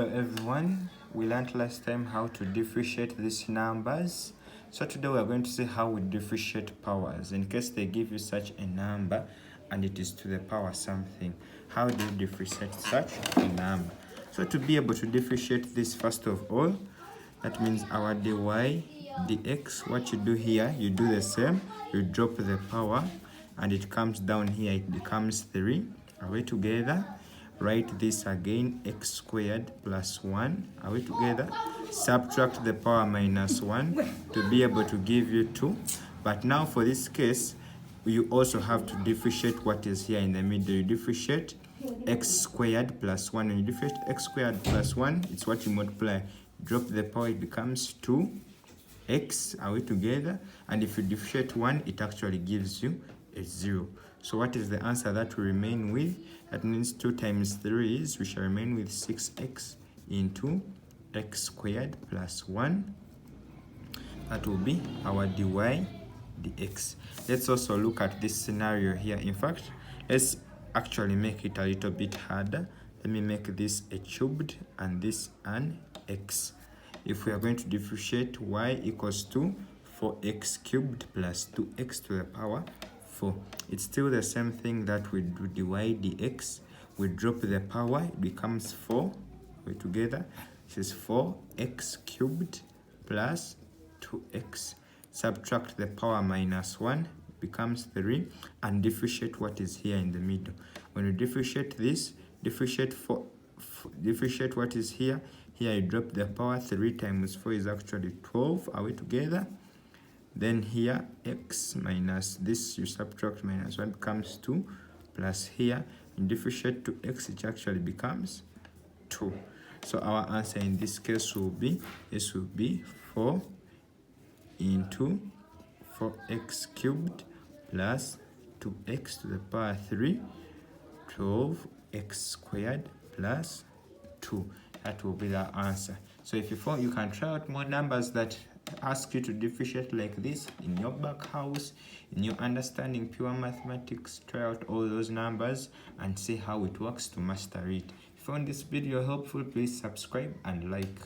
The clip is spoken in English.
Hello everyone, we learned last time how to differentiate these numbers. So today we are going to see how we differentiate powers. In case they give you such a number and it is to the power something, how do you differentiate such a number? So to be able to differentiate this, first of all, that means our dy dx, what you do here, you do the same, you drop the power and it comes down here, it becomes 3. Are we together? Write this again, x squared plus 1. Are we together? Subtract the power minus 1 to be able to give you 2. But now for this case, you also have to differentiate what is here in the middle. You differentiate x squared plus 1. When you differentiate x squared plus 1, it's what you multiply. Drop the power, it becomes 2x. Are we together? And if you differentiate 1, it actually gives you a 0. So what is the answer that we remain with? That means 2 times 3 is, we shall remain with 6x into x squared plus 1. That will be our dy dx. Let's also look at this scenario here. In fact, let's actually make it a little bit harder. Let me make this a cubed and this an x. If we are going to differentiate, y equals to 4x cubed plus 2x to the power 4. It's still the same thing that we do dy dx. We drop the power, it becomes 4. We're together. This is 4x cubed plus 2x. Subtract the power minus 1, it becomes 3. And differentiate what is here in the middle. When you differentiate this, differentiate what is here. Here you drop the power, 3 times 4 is actually 12. Are we together? Then here x minus this, you subtract minus 1 becomes 2, plus here in differentiate to x, it actually becomes 2. So our answer in this case will be, this will be 4 into 4x cubed plus 2x to the power 3, 12x squared plus 2. That will be the answer. So if you find, you can try out more numbers that ask you to differentiate like this in your back house, in your understanding pure mathematics. Try out all those numbers and see how it works to master it. If you found this video helpful, please subscribe and like.